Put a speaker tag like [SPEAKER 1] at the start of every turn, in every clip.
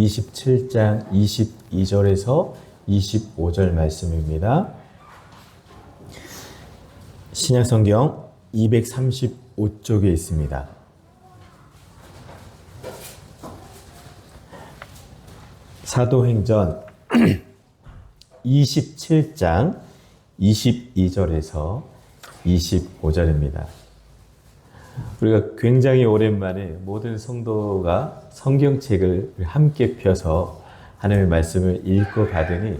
[SPEAKER 1] 27장 22절에서 25절 말씀입니다. 신약성경 235쪽에 있습니다. 사도행전 27장 22절에서 25절입니다. 우리가 굉장히 오랜만에 모든 성도가 성경책을 함께 펴서 하나님의 말씀을 읽고 받으니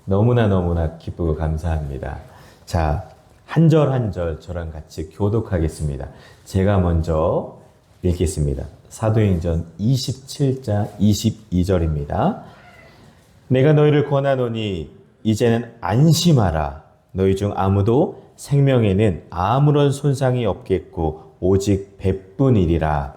[SPEAKER 1] 너무나 기쁘고 감사합니다. 자, 한 절 한 절 저랑 같이 교독하겠습니다. 제가 먼저 읽겠습니다. 사도행전 27장 22절입니다. 내가 너희를 권하노니 이제는 안심하라. 너희 중 아무도 생명에는 아무런 손상이 없겠고 오직 배뿐이리라.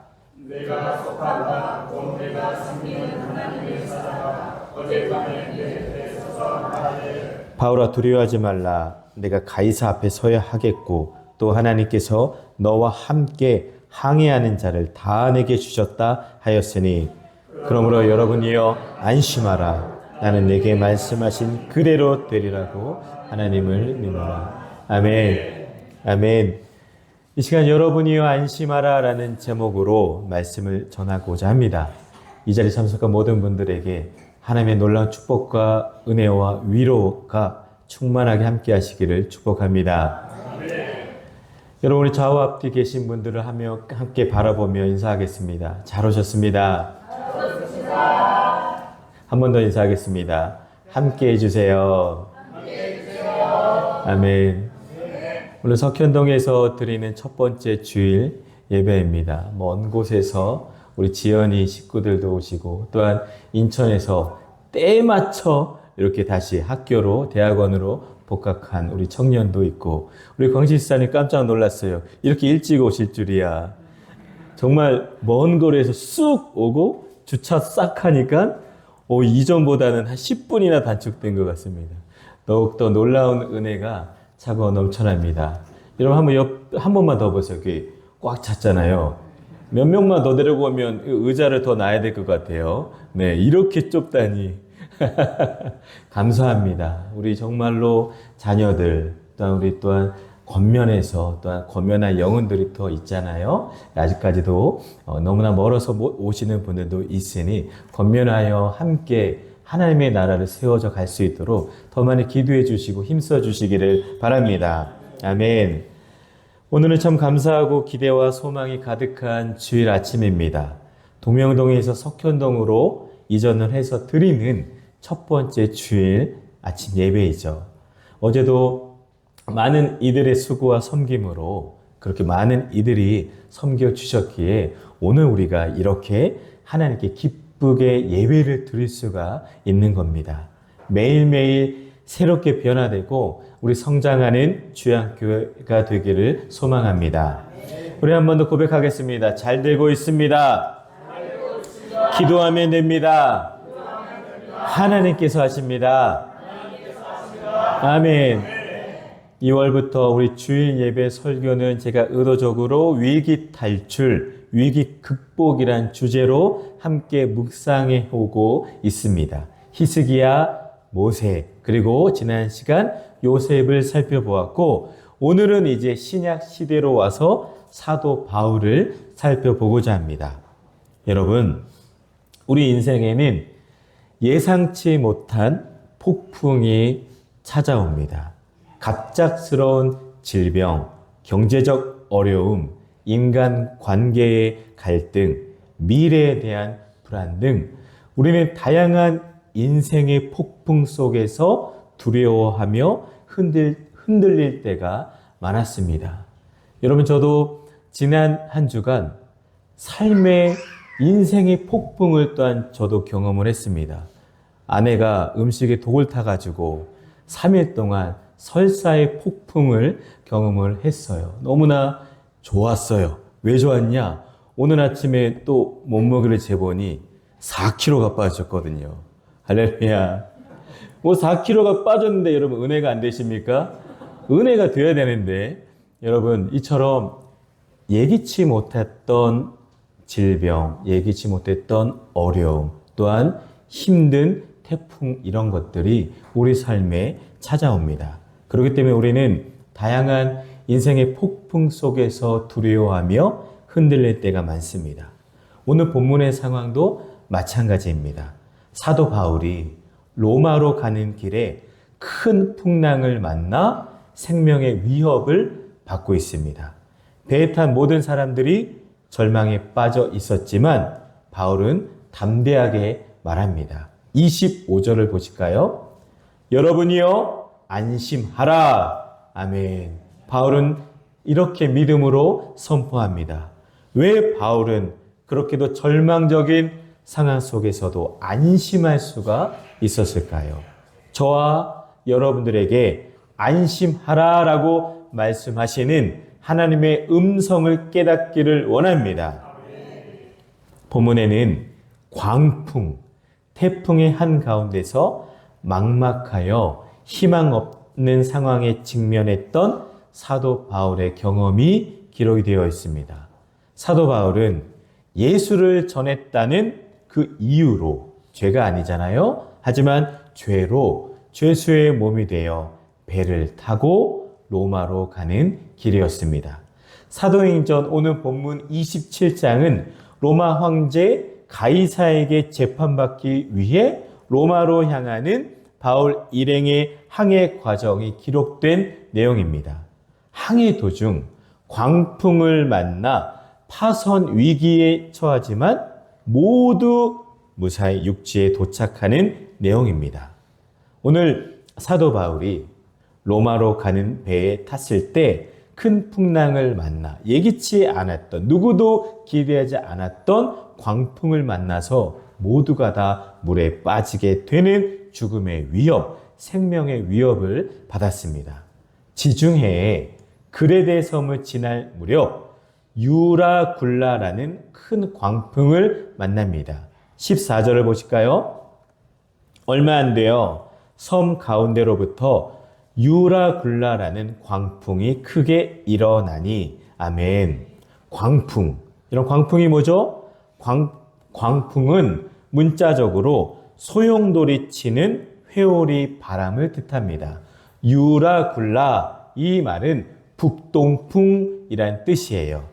[SPEAKER 2] 내가 속한 바 곧 내가 섬기는 하나님의 사자가 어젯밤에 내 배에 서서 말하되
[SPEAKER 1] 바울아 두려워하지 말라. 내가 가이사 앞에 서야 하겠고 또 하나님께서 너와 함께 항해하는 자를 다 내게 주셨다 하였으니 그러므로 여러분이여 안심하라. 나는 내게 말씀하신 그대로 되리라고 하나님을 믿노라. 아멘. 아멘. 이 시간 여러분이여 안심하라 라는 제목으로 말씀을 전하고자 합니다. 이 자리에 참석한 모든 분들에게 하나님의 놀라운 축복과 은혜와 위로가 충만하게 함께 하시기를 축복합니다. 여러분 우리 좌우 앞뒤 계신 분들을 함께 바라보며 인사하겠습니다. 잘 오셨습니다. 한 번 더 인사하겠습니다. 함께 해주세요. 아멘. 오늘 석현동에서 드리는 첫 번째 주일 예배입니다. 먼 곳에서 우리 지연이 식구들도 오시고 또한 인천에서 때에 맞춰 이렇게 다시 학교로 대학원으로 복학한 우리 청년도 있고 우리 광실사님 깜짝 놀랐어요. 이렇게 일찍 오실 줄이야. 정말 먼 거리에서 쑥 오고 주차 싹 하니까 이전보다는 한 10분이나 단축된 것 같습니다. 더욱더 놀라운 은혜가 차고 넘쳐납니다. 여러분 한 번만 더 보세요. 꽉 찼잖아요. 몇 명만 더 데리고 오면 의자를 더 놔야 될 것 같아요. 네, 이렇게 좁다니. 감사합니다. 우리 정말로 자녀들, 또한 겉면에서 또한 겉면한 영혼들이 더 있잖아요. 아직까지도 너무나 멀어서 못 오시는 분들도 있으니 겉면하여 함께 하나님의 나라를 세워져 갈 수 있도록 더 많이 기도해 주시고 힘써 주시기를 바랍니다. 아멘. 오늘은 참 감사하고 기대와 소망이 가득한 주일 아침입니다. 동명동에서 석현동으로 이전을 해서 드리는 첫 번째 주일 아침 예배이죠. 어제도 많은 이들의 수고와 섬김으로 그렇게 많은 이들이 섬겨주셨기에 오늘 우리가 이렇게 하나님께 기쁘게 예배를 드릴 수가 있는 겁니다. 매일매일 새롭게 변화되고 우리 성장하는 주양교회가 되기를 소망합니다. 우리 한 번 더 고백하겠습니다. 잘 되고 있습니다. 기도하면 됩니다. 하나님께서 하십니다. 아멘. 2월부터 우리 주일 예배 설교는 제가 의도적으로 위기 탈출, 위기 극복이란 주제로 함께 묵상해 오고 있습니다. 히스기야, 모세, 그리고 지난 시간 요셉을 살펴보았고 오늘은 이제 신약 시대로 와서 사도 바울을 살펴보고자 합니다. 여러분, 우리 인생에는 예상치 못한 폭풍이 찾아옵니다. 갑작스러운 질병, 경제적 어려움, 인간 관계의 갈등, 미래에 대한 불안 등 우리는 다양한 인생의 폭풍 속에서 두려워하며 흔들릴 때가 많았습니다. 여러분 저도 지난 한 주간 삶의 인생의 폭풍을 또한 저도 경험을 했습니다. 아내가 음식에 독을 타가지고 3일 동안 설사의 폭풍을 경험을 했어요. 너무나 좋았어요. 왜 좋았냐? 오늘 아침에 또 몸무게를 재보니 4kg가 빠졌거든요. 할렐루야. 4kg가 빠졌는데 여러분 은혜가 안 되십니까? 은혜가 돼야 되는데 여러분 이처럼 예기치 못했던 질병, 예기치 못했던 어려움, 또한 힘든 태풍 이런 것들이 우리 삶에 찾아옵니다. 그렇기 때문에 우리는 다양한 인생의 폭풍 속에서 두려워하며 흔들릴 때가 많습니다. 오늘 본문의 상황도 마찬가지입니다. 사도 바울이 로마로 가는 길에 큰 풍랑을 만나 생명의 위협을 받고 있습니다. 배에 탄 모든 사람들이 절망에 빠져 있었지만 바울은 담대하게 말합니다. 25절을 보실까요? 여러분이여 안심하라. 아멘. 바울은 이렇게 믿음으로 선포합니다. 왜 바울은 그렇게도 절망적인 상황 속에서도 안심할 수가 있었을까요? 저와 여러분들에게 안심하라라고 말씀하시는 하나님의 음성을 깨닫기를 원합니다. 본문에는 광풍, 태풍의 한가운데서 막막하여 희망 없는 상황에 직면했던 사도 바울의 경험이 기록이 되어 있습니다. 사도 바울은 예수를 전했다는 그 이유로, 죄가 아니잖아요. 하지만 죄로 죄수의 몸이 되어 배를 타고 로마로 가는 길이었습니다. 사도행전 오늘 본문 27장은 로마 황제 가이사에게 재판받기 위해 로마로 향하는 바울 일행의 항해 과정이 기록된 내용입니다. 항해 도중 광풍을 만나 파선 위기에 처하지만 모두 무사히 육지에 도착하는 내용입니다. 오늘 사도 바울이 로마로 가는 배에 탔을 때 큰 풍랑을 만나 예기치 않았던, 누구도 기대하지 않았던 광풍을 만나서 모두가 다 물에 빠지게 되는 죽음의 위협, 생명의 위협을 받았습니다. 지중해에 그레데 섬을 지날 무렵 유라굴라라는 큰 광풍을 만납니다. 14절을 보실까요? 얼마 안 돼요. 섬 가운데로부터 유라굴라라는 광풍이 크게 일어나니, 아멘. 광풍. 이런 광풍이 뭐죠? 광풍은 문자적으로 소용돌이 치는 회오리 바람을 뜻합니다. 유라굴라, 이 말은 북동풍이란 뜻이에요.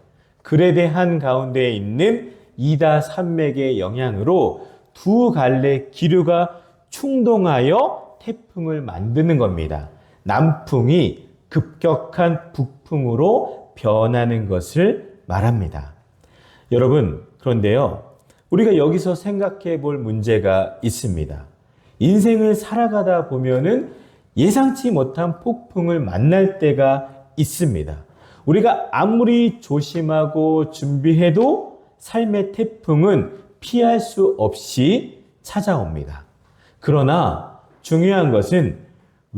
[SPEAKER 1] 그레데 한가운데에 있는 이다 산맥의 영향으로 두 갈래 기류가 충동하여 태풍을 만드는 겁니다. 남풍이 급격한 북풍으로 변하는 것을 말합니다. 여러분, 그런데요, 우리가 여기서 생각해 볼 문제가 있습니다. 인생을 살아가다 보면은 예상치 못한 폭풍을 만날 때가 있습니다. 우리가 아무리 조심하고 준비해도 삶의 태풍은 피할 수 없이 찾아옵니다. 그러나 중요한 것은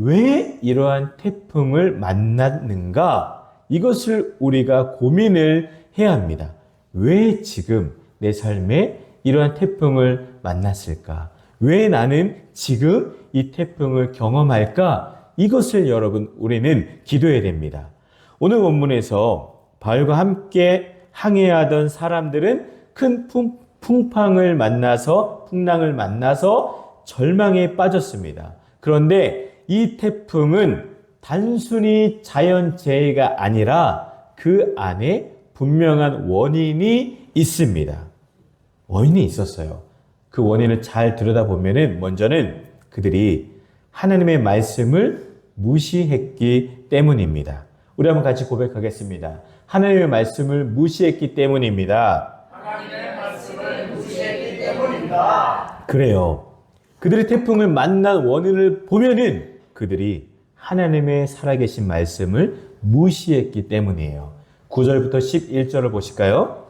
[SPEAKER 1] 왜 이러한 태풍을 만났는가? 이것을 우리가 고민을 해야 합니다. 왜 지금 내 삶에 이러한 태풍을 만났을까? 왜 나는 지금 이 태풍을 경험할까? 이것을 여러분, 우리는 기도해야 됩니다. 오늘 본문에서 바울과 함께 항해하던 사람들은 큰 풍랑을 만나서 절망에 빠졌습니다. 그런데 이 태풍은 단순히 자연재해가 아니라 그 안에 분명한 원인이 있습니다. 원인이 있었어요. 그 원인을 잘 들여다보면은 먼저는 그들이 하나님의 말씀을 무시했기 때문입니다. 우리 한번 같이 고백하겠습니다. 하나님의 말씀을 무시했기 때문입니다.
[SPEAKER 2] 하나님의 말씀을 무시했기 때문입니다.
[SPEAKER 1] 그래요. 그들이 태풍을 만난 원인을 보면은 그들이 하나님의 살아계신 말씀을 무시했기 때문이에요. 9절부터 11절을 보실까요?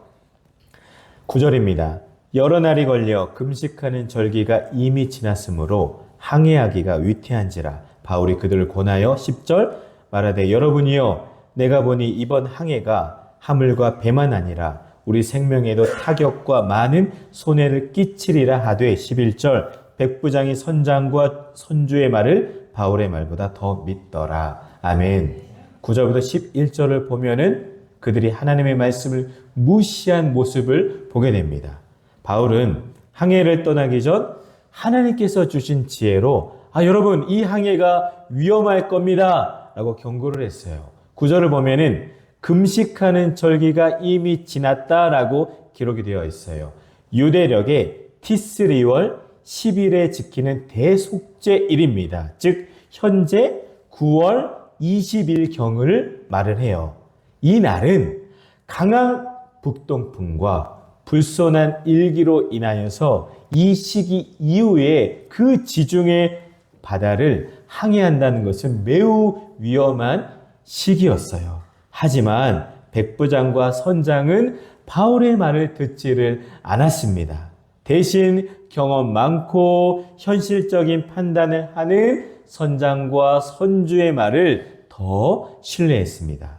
[SPEAKER 1] 9절입니다. 여러 날이 걸려 금식하는 절기가 이미 지났으므로 항해하기가 위태한지라 바울이 그들을 권하여 10절 말하되 여러분이여 내가 보니 이번 항해가 하물과 배만 아니라 우리 생명에도 타격과 많은 손해를 끼치리라 하되 11절 백부장이 선장과 선주의 말을 바울의 말보다 더 믿더라. 아멘. 9절부터 11절을 보면은 그들이 하나님의 말씀을 무시한 모습을 보게 됩니다. 바울은 항해를 떠나기 전 하나님께서 주신 지혜로 여러분 이 항해가 위험할 겁니다 라고 경고를 했어요. 구절을 보면은 금식하는 절기가 이미 지났다라고 기록이 되어 있어요. 유대력의 티스리월 10일에 지키는 대속죄일입니다. 즉 현재 9월 20일경을 말을 해요. 이 날은 강한 북동풍과 불손한 일기로 인하여서 이 시기 이후에 그 지중해 바다를 항해한다는 것은 매우 위험한 시기였어요. 하지만 백부장과 선장은 바울의 말을 듣지를 않았습니다. 대신 경험 많고 현실적인 판단을 하는 선장과 선주의 말을 더 신뢰했습니다.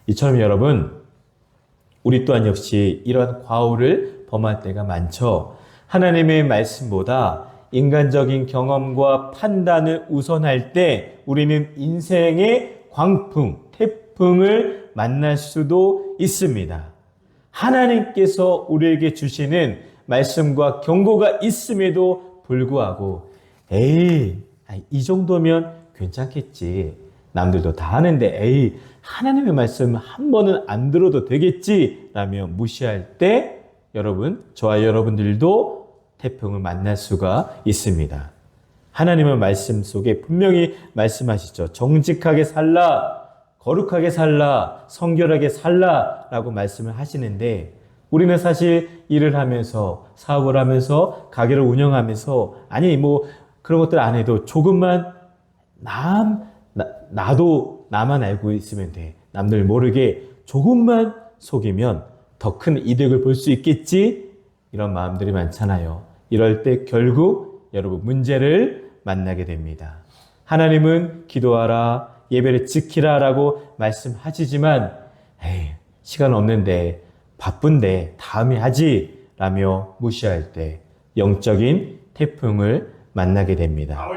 [SPEAKER 1] 이처럼 여러분, 우리 또한 역시 이런 과오를 범할 때가 많죠. 하나님의 말씀보다 인간적인 경험과 판단을 우선할 때 우리는 인생의 광풍, 태풍을 만날 수도 있습니다. 하나님께서 우리에게 주시는 말씀과 경고가 있음에도 불구하고 이 정도면 괜찮겠지. 남들도 다 하는데 하나님의 말씀 한 번은 안 들어도 되겠지 라며 무시할 때 여러분, 저와 여러분들도 태풍을 만날 수가 있습니다. 하나님의 말씀 속에 분명히 말씀하시죠. 정직하게 살라, 거룩하게 살라, 성결하게 살라 라고 말씀을 하시는데 우리는 사실 일을 하면서 사업을 하면서 가게를 운영하면서 그런 것들 안 해도 조금만 나도 나만 알고 있으면 돼. 남들 모르게 조금만 속이면 더 큰 이득을 볼 수 있겠지? 이런 마음들이 많잖아요. 이럴 때 결국 여러분 문제를 만나게 됩니다. 하나님은 기도하라, 예배를 지키라 라고 말씀하시지만 시간 없는데 바쁜데 다음에 하지 라며 무시할 때 영적인 태풍을 만나게 됩니다.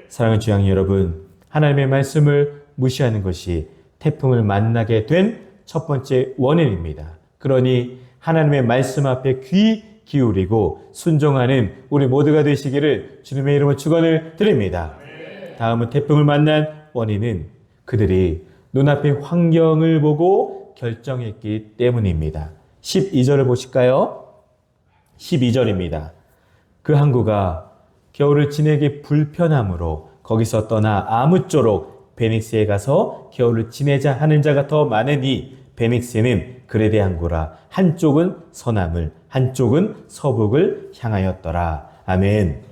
[SPEAKER 1] 사랑하는 주양 여러분, 하나님의 말씀을 무시하는 것이 태풍을 만나게 된 첫 번째 원인입니다. 그러니 하나님의 말씀 앞에 귀 기울이고 순종하는 우리 모두가 되시기를 주님의 이름으로 축원을 드립니다. 다음은 태풍을 만난 원인은 그들이 눈앞의 환경을 보고 결정했기 때문입니다. 12절을 보실까요? 12절입니다. 그 항구가 겨울을 지내기 불편함으로 거기서 떠나 아무쪼록 베닉스에 가서 겨울을 지내자 하는 자가 더 많으니 베닉스는 그레데 항구라. 한쪽은 서남을, 한쪽은 서북을 향하였더라. 아멘.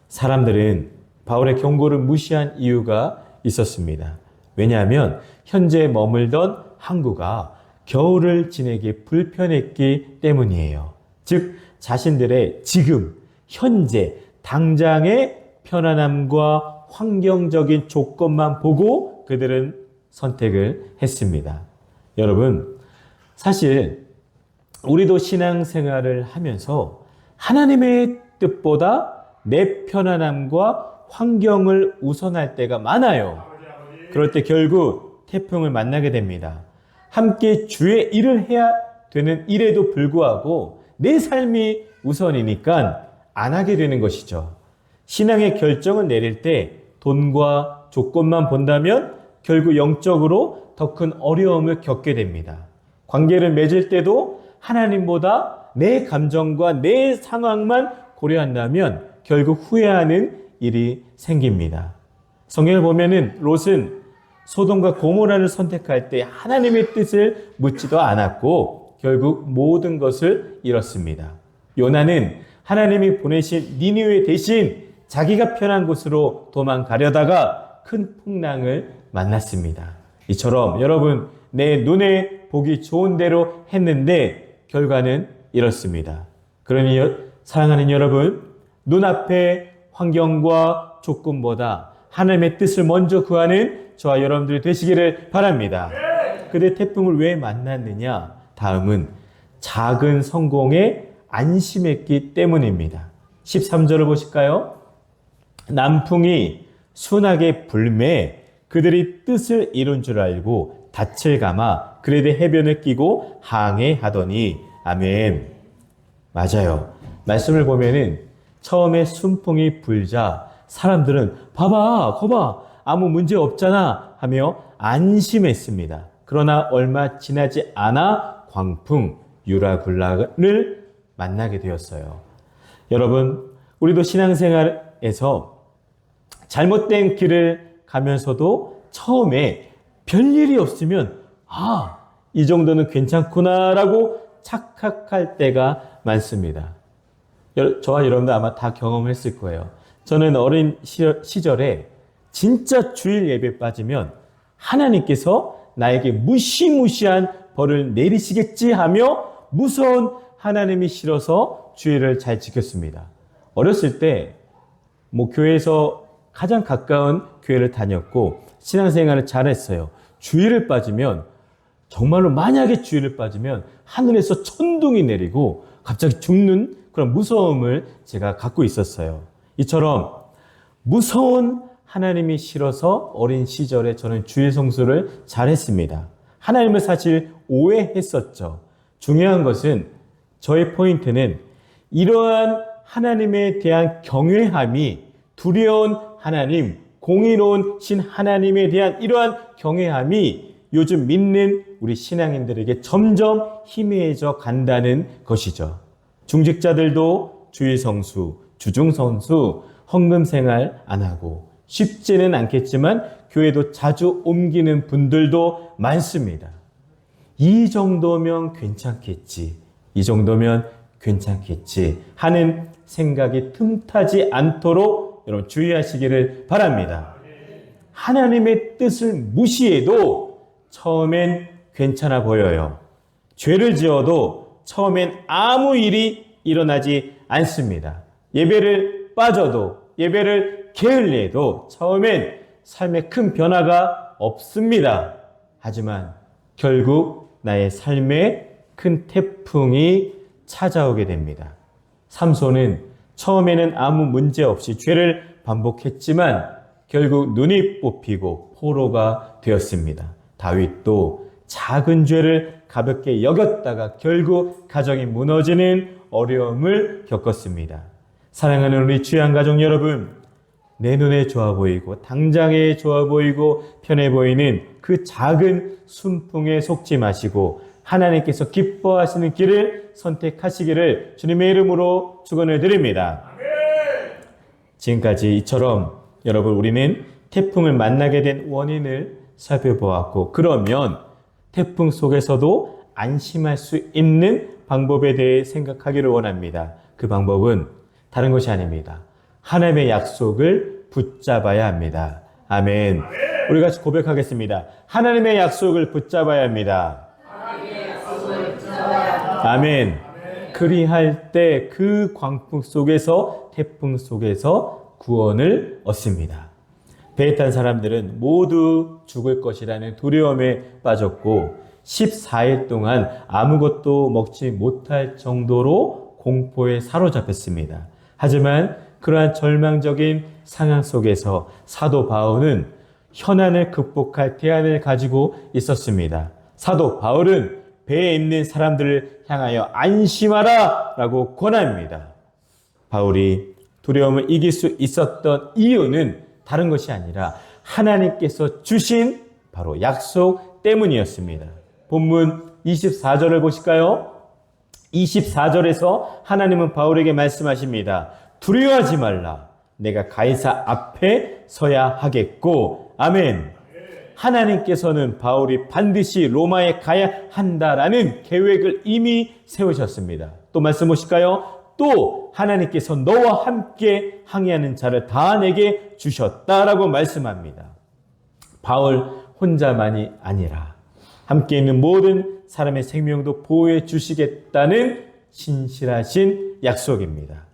[SPEAKER 1] 사람들은 바울의 경고를 무시한 이유가 있었습니다. 왜냐하면 현재 머물던 항구가 겨울을 지내기 불편했기 때문이에요. 즉 자신들의 지금, 현재, 당장의 편안함과 환경적인 조건만 보고 그들은 선택을 했습니다. 여러분, 사실 우리도 신앙생활을 하면서 하나님의 뜻보다 내 편안함과 환경을 우선할 때가 많아요. 그럴 때 결국 태풍을 만나게 됩니다. 함께 주의 일을 해야 되는 일에도 불구하고 내 삶이 우선이니까 안 하게 되는 것이죠. 신앙의 결정을 내릴 때 돈과 조건만 본다면 결국 영적으로 더 큰 어려움을 겪게 됩니다. 관계를 맺을 때도 하나님보다 내 감정과 내 상황만 고려한다면 결국 후회하는 일이 생깁니다. 성경을 보면은 롯은 소돔과 고모라를 선택할 때 하나님의 뜻을 묻지도 않았고 결국 모든 것을 잃었습니다. 요나는 하나님이 보내신 니느웨 대신 자기가 편한 곳으로 도망가려다가 큰 풍랑을 만났습니다. 이처럼 여러분 내 눈에 보기 좋은 대로 했는데 결과는 이렇습니다. 그러니 사랑하는 여러분, 눈앞의 환경과 조건보다 하나님의 뜻을 먼저 구하는 저와 여러분들이 되시기를 바랍니다. 그들 태풍을 왜 만났느냐? 다음은 작은 성공에 안심했기 때문입니다. 13절을 보실까요? 남풍이 순하게 불매 그들이 뜻을 이룬 줄 알고 닻을 감아 그레데 해변을 끼고 항해하더니 아멘. 맞아요. 말씀을 보면은 처음에 순풍이 불자 사람들은 봐봐, 거봐, 아무 문제 없잖아 하며 안심했습니다. 그러나 얼마 지나지 않아 광풍, 유라굴라를 만나게 되었어요. 여러분, 우리도 신앙생활에서 잘못된 길을 가면서도 처음에 별일이 없으면 이 정도는 괜찮구나라고 착각할 때가 많습니다. 저와 여러분도 아마 다 경험했을 거예요. 저는 어린 시절에 진짜 주일 예배 빠지면 하나님께서 나에게 무시무시한 벌을 내리시겠지 하며 무서운 하나님이 싫어서 주일을 잘 지켰습니다. 어렸을 때 교회에서 가장 가까운 교회를 다녔고 신앙생활을 잘했어요. 주일을 빠지면 정말로 만약에 주일을 빠지면 하늘에서 천둥이 내리고 갑자기 죽는 그런 무서움을 제가 갖고 있었어요. 이처럼 무서운 하나님이 싫어서 어린 시절에 저는 주일 성수를 잘했습니다. 하나님을 사실 오해했었죠. 중요한 것은 저의 포인트는 이러한 하나님에 대한 경외함이 두려운 하나님, 공의로운 신 하나님에 대한 이러한 경외함이 요즘 믿는 우리 신앙인들에게 점점 희미해져 간다는 것이죠. 중직자들도 주일 성수, 주중 성수, 헌금 생활 안 하고 쉽지는 않겠지만 교회도 자주 옮기는 분들도 많습니다. 이 정도면 괜찮겠지, 이 정도면 괜찮겠지 하는 생각이 틈타지 않도록 여러분 주의하시기를 바랍니다. 하나님의 뜻을 무시해도 처음엔 괜찮아 보여요. 죄를 지어도 처음엔 아무 일이 일어나지 않습니다. 예배를 빠져도, 예배를 게을리해도 처음엔 삶에 큰 변화가 없습니다. 하지만 결국 나의 삶에 큰 태풍이 찾아오게 됩니다. 삼손은 처음에는 아무 문제 없이 죄를 반복했지만 결국 눈이 뽑히고 포로가 되었습니다. 다윗도 작은 죄를 가볍게 여겼다가 결국 가정이 무너지는 어려움을 겪었습니다. 사랑하는 우리 귀한 가족 여러분, 내 눈에 좋아 보이고 당장에 좋아 보이고 편해 보이는 그 작은 순풍에 속지 마시고 하나님께서 기뻐하시는 길을 선택하시기를 주님의 이름으로 축원을 드립니다. 지금까지 이처럼 여러분 우리는 태풍을 만나게 된 원인을 살펴보았고, 그러면 태풍 속에서도 안심할 수 있는 방법에 대해 생각하기를 원합니다. 그 방법은 다른 것이 아닙니다. 하나님의 약속을 붙잡아야 합니다. 아멘. 우리 같이 고백하겠습니다. 하나님의 약속을 붙잡아야 합니다. 아멘. 그리할 때 그 광풍 속에서, 태풍 속에서 구원을 얻습니다. 배에 탄 사람들은 모두 죽을 것이라는 두려움에 빠졌고 14일 동안 아무것도 먹지 못할 정도로 공포에 사로잡혔습니다. 하지만 그러한 절망적인 상황 속에서 사도 바울은 현안을 극복할 대안을 가지고 있었습니다. 사도 바울은 배에 있는 사람들을 향하여 안심하라 라고 권합니다. 바울이 두려움을 이길 수 있었던 이유는 다른 것이 아니라 하나님께서 주신 바로 약속 때문이었습니다. 본문 24절을 보실까요? 24절에서 하나님은 바울에게 말씀하십니다. 두려워하지 말라. 내가 가이사 앞에 서야 하겠고. 아멘. 하나님께서는 바울이 반드시 로마에 가야 한다라는 계획을 이미 세우셨습니다. 또 말씀 보실까요? 또 하나님께서 너와 함께 항해하는 자를 다 내게 주셨다라고 말씀합니다. 바울 혼자만이 아니라 함께 있는 모든 사람의 생명도 보호해 주시겠다는 신실하신 약속입니다.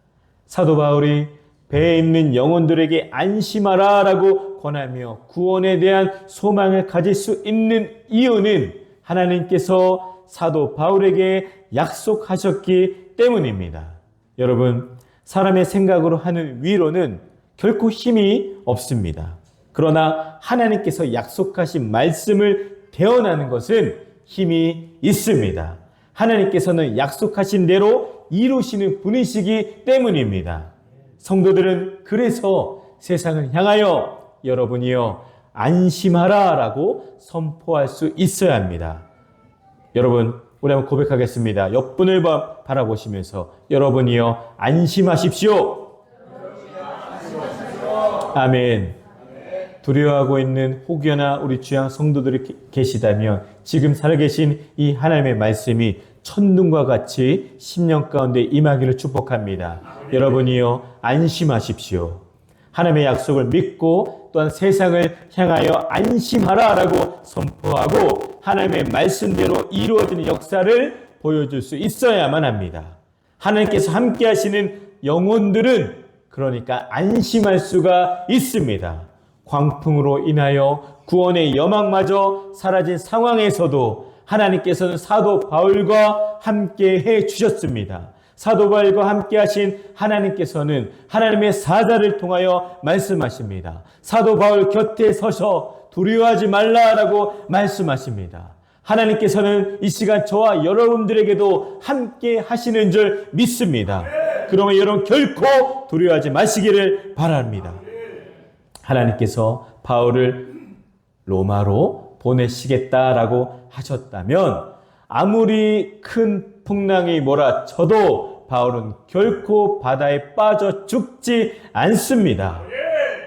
[SPEAKER 1] 사도 바울이 배에 있는 영혼들에게 안심하라 라고 권하며 구원에 대한 소망을 가질 수 있는 이유는 하나님께서 사도 바울에게 약속하셨기 때문입니다. 여러분, 사람의 생각으로 하는 위로는 결코 힘이 없습니다. 그러나 하나님께서 약속하신 말씀을 대언하는 것은 힘이 있습니다. 하나님께서는 약속하신 대로 이루시는 분이시기 때문입니다. 성도들은 그래서 세상을 향하여 여러분이여 안심하라 라고 선포할 수 있어야 합니다. 여러분, 우리 한번 고백하겠습니다. 옆분을 바라보시면서 여러분이여 안심하십시오. 아멘. 두려워하고 있는 혹여나 우리 주양 성도들이 계시다면 지금 살아계신 이 하나님의 말씀이 천둥과 같이 심령 가운데 임하기를 축복합니다. 여러분이여 안심하십시오. 하나님의 약속을 믿고 또한 세상을 향하여 안심하라라고 선포하고 하나님의 말씀대로 이루어지는 역사를 보여줄 수 있어야만 합니다. 하나님께서 함께 하시는 영혼들은 그러니까 안심할 수가 있습니다. 광풍으로 인하여 구원의 여망마저 사라진 상황에서도 하나님께서는 사도 바울과 함께 해 주셨습니다. 사도 바울과 함께 하신 하나님께서는 하나님의 사자를 통하여 말씀하십니다. 사도 바울 곁에 서서 두려워하지 말라라고 말씀하십니다. 하나님께서는 이 시간 저와 여러분들에게도 함께 하시는 줄 믿습니다. 그러면 여러분 결코 두려워하지 마시기를 바랍니다. 하나님께서 바울을 로마로 보내시겠다라고 하셨다면 아무리 큰 풍랑이 몰아쳐도 바울은 결코 바다에 빠져 죽지 않습니다.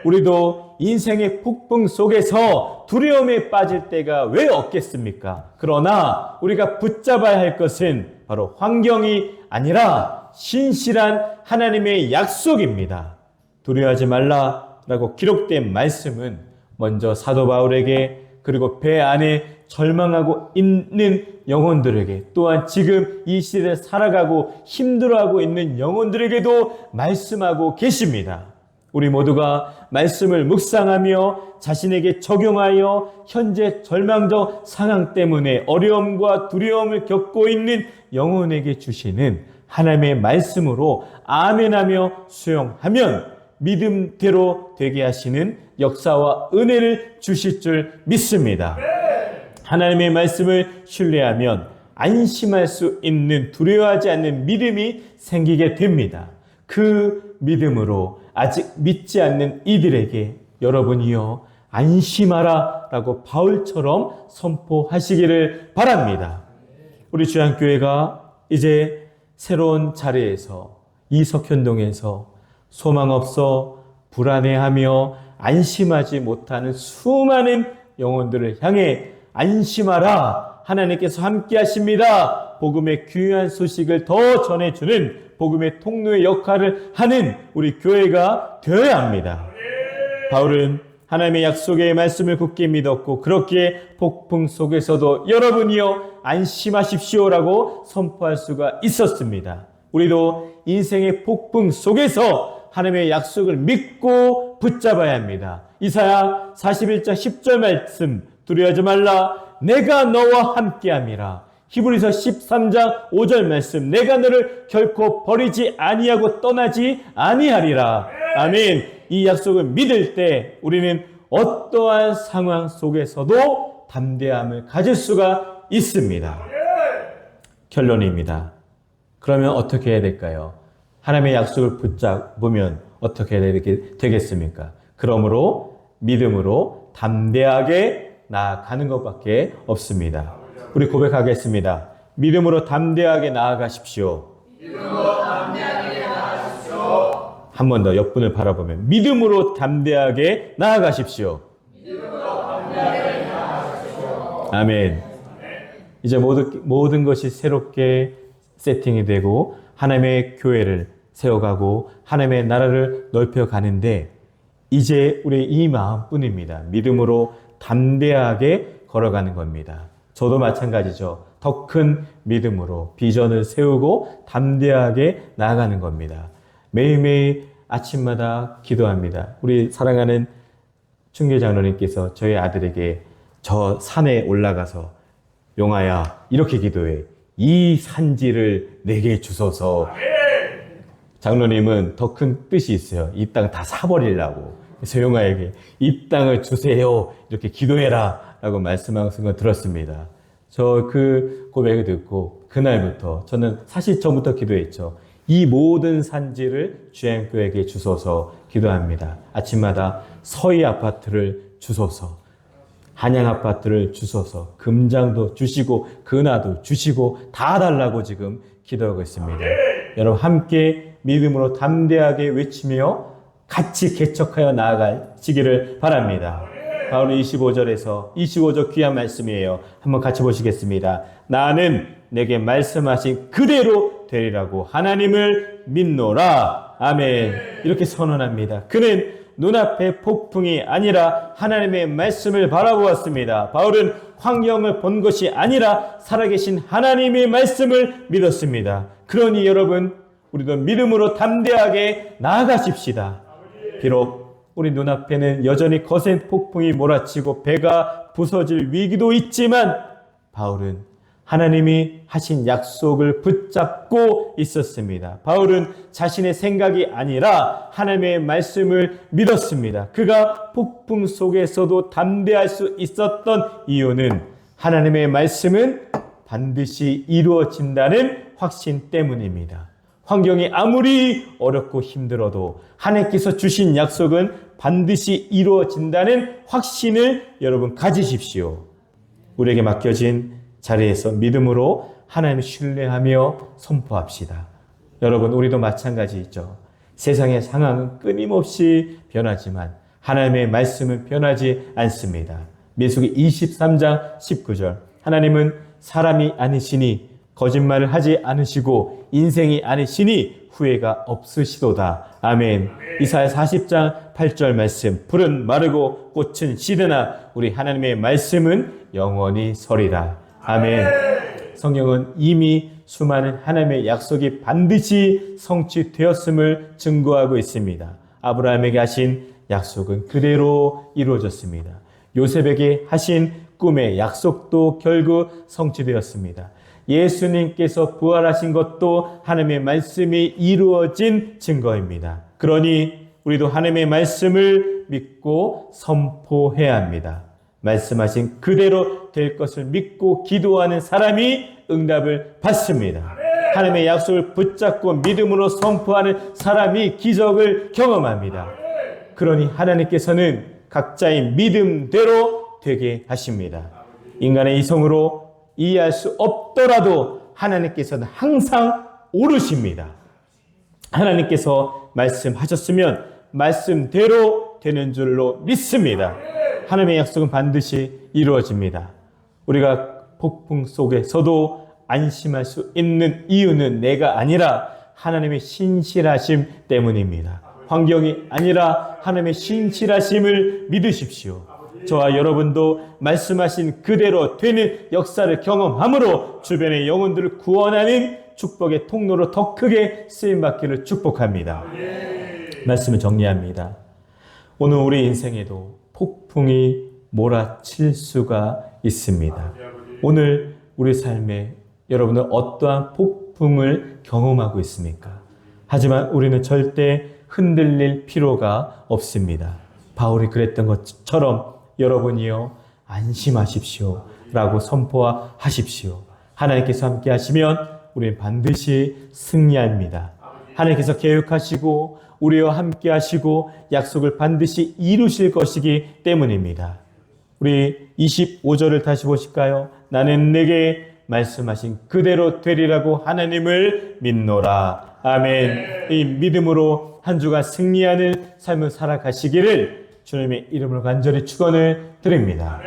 [SPEAKER 1] 우리도 인생의 폭풍 속에서 두려움에 빠질 때가 왜 없겠습니까? 그러나 우리가 붙잡아야 할 것은 바로 환경이 아니라 신실한 하나님의 약속입니다. 두려워하지 말라라고 기록된 말씀은 먼저 사도 바울에게 그리고 배 안에 절망하고 있는 영혼들에게 또한 지금 이 시대에 살아가고 힘들어하고 있는 영혼들에게도 말씀하고 계십니다. 우리 모두가 말씀을 묵상하며 자신에게 적용하여 현재 절망적 상황 때문에 어려움과 두려움을 겪고 있는 영혼에게 주시는 하나님의 말씀으로 아멘하며 수용하면 믿음대로 되게 하시는 역사와 은혜를 주실 줄 믿습니다. 하나님의 말씀을 신뢰하면 안심할 수 있는 두려워하지 않는 믿음이 생기게 됩니다. 그 믿음으로 아직 믿지 않는 이들에게 여러분이여 안심하라 라고 바울처럼 선포하시기를 바랍니다. 우리 주양교회가 이제 새로운 자리에서 이석현동에서 소망 없어 불안해하며 안심하지 못하는 수많은 영혼들을 향해 안심하라. 하나님께서 함께 하십니다. 복음의 귀한 소식을 더 전해주는 복음의 통로의 역할을 하는 우리 교회가 되어야 합니다. 바울은 하나님의 약속의 말씀을 굳게 믿었고 그렇게 폭풍 속에서도 여러분이여 안심하십시오라고 선포할 수가 있었습니다. 우리도 인생의 폭풍 속에서 하나님의 약속을 믿고 붙잡아야 합니다. 이사야 41장 10절 말씀 두려워하지 말라 내가 너와 함께함이라. 히브리서 13장 5절 말씀 내가 너를 결코 버리지 아니하고 떠나지 아니하리라. 아멘. 이 약속을 믿을 때 우리는 어떠한 상황 속에서도 담대함을 가질 수가 있습니다. 결론입니다. 그러면 어떻게 해야 될까요? 하나님의 약속을 붙잡으면 어떻게 되겠습니까? 그러므로 믿음으로 담대하게 나아가는 것밖에 없습니다. 우리 고백하겠습니다. 믿음으로 담대하게 나아가십시오. 한 번 더 옆분을 바라보면 믿음으로 담대하게 나아가십시오. 아멘. 이제 모든 것이 새롭게 세팅이 되고 하나님의 교회를 세워가고 하나님의 나라를 넓혀가는데 이제 우리 이 마음뿐입니다. 믿음으로 담대하게 걸어가는 겁니다. 저도 마찬가지죠. 더 큰 믿음으로 비전을 세우고 담대하게 나아가는 겁니다. 매일매일 아침마다 기도합니다. 우리 사랑하는 충계 장로님께서 저희 아들에게 저 산에 올라가서 용아야 이렇게 기도해. 이 산지를 내게 주소서. 장로님은 더 큰 뜻이 있어요. 이 땅 다 사버리려고. 그래서 용아에게 이 땅을 주세요. 이렇게 기도해라 라고 말씀하신 걸 들었습니다. 저 그 고백을 듣고 그날부터 저는 사실 전부터 기도했죠. 이 모든 산지를 주양교회에게 주소서 기도합니다. 아침마다 서희 아파트를 주소서, 한양 아파트를 주소서, 금장도 주시고 근화도 주시고 다 달라고 지금 기도하고 있습니다. 여러분 함께 믿음으로 담대하게 외치며 같이 개척하여 나아가시기를 바랍니다. 바울은 25절 귀한 말씀이에요. 한번 같이 보시겠습니다. 나는 내게 말씀하신 그대로 되리라고 하나님을 믿노라. 아멘. 이렇게 선언합니다. 그는 눈앞의 폭풍이 아니라 하나님의 말씀을 바라보았습니다. 바울은 환경을 본 것이 아니라 살아계신 하나님의 말씀을 믿었습니다. 그러니 여러분, 우리도 믿음으로 담대하게 나아가십시다. 비록 우리 눈앞에는 여전히 거센 폭풍이 몰아치고 배가 부서질 위기도 있지만 바울은 하나님이 하신 약속을 붙잡고 있었습니다. 바울은 자신의 생각이 아니라 하나님의 말씀을 믿었습니다. 그가 폭풍 속에서도 담대할 수 있었던 이유는 하나님의 말씀은 반드시 이루어진다는 확신 때문입니다. 환경이 아무리 어렵고 힘들어도 하나님께서 주신 약속은 반드시 이루어진다는 확신을 여러분 가지십시오. 우리에게 맡겨진 자리에서 믿음으로 하나님을 신뢰하며 선포합시다. 여러분, 우리도 마찬가지죠. 세상의 상황은 끊임없이 변하지만 하나님의 말씀은 변하지 않습니다. 민수기 23장 19절, 하나님은 사람이 아니시니 거짓말을 하지 않으시고 인생이 아니시니 후회가 없으시도다. 아멘. 이사야 40장 8절 말씀, 풀은 마르고 꽃은 시드나 우리 하나님의 말씀은 영원히 서리라. 아멘. 성경은 이미 수많은 하나님의 약속이 반드시 성취되었음을 증거하고 있습니다. 아브라함에게 하신 약속은 그대로 이루어졌습니다. 요셉에게 하신 꿈의 약속도 결국 성취되었습니다. 예수님께서 부활하신 것도 하나님의 말씀이 이루어진 증거입니다. 그러니 우리도 하나님의 말씀을 믿고 선포해야 합니다. 말씀하신 그대로 될 것을 믿고 기도하는 사람이 응답을 받습니다. 하나님의 약속을 붙잡고 믿음으로 선포하는 사람이 기적을 경험합니다. 그러니 하나님께서는 각자의 믿음대로 되게 하십니다. 인간의 이성으로 이해할 수 없더라도 하나님께서는 항상 옳으십니다. 하나님께서 말씀하셨으면 말씀대로 되는 줄로 믿습니다. 하나님의 약속은 반드시 이루어집니다. 우리가 폭풍 속에서도 안심할 수 있는 이유는 내가 아니라 하나님의 신실하심 때문입니다. 환경이 아니라 하나님의 신실하심을 믿으십시오. 저와 여러분도 말씀하신 그대로 되는 역사를 경험함으로 주변의 영혼들을 구원하는 축복의 통로로 더 크게 쓰임받기를 축복합니다. 말씀을 정리합니다. 오늘 우리 인생에도 폭풍이 몰아칠 수가 있습니다. 오늘 우리 삶에 여러분은 어떠한 폭풍을 경험하고 있습니까? 하지만 우리는 절대 흔들릴 필요가 없습니다. 바울이 그랬던 것처럼 여러분이요, 안심하십시오 라고 선포하십시오. 하나님께서 함께 하시면 우리는 반드시 승리합니다. 하나님께서 계획하시고 우리와 함께 하시고 약속을 반드시 이루실 것이기 때문입니다. 우리 25절을 다시 보실까요? 나는 내게 말씀하신 그대로 되리라고 하나님을 믿노라. 아멘. 이 믿음으로 한 주간 승리하는 삶을 살아가시기를 주님의 이름으로 간절히 축원을 드립니다.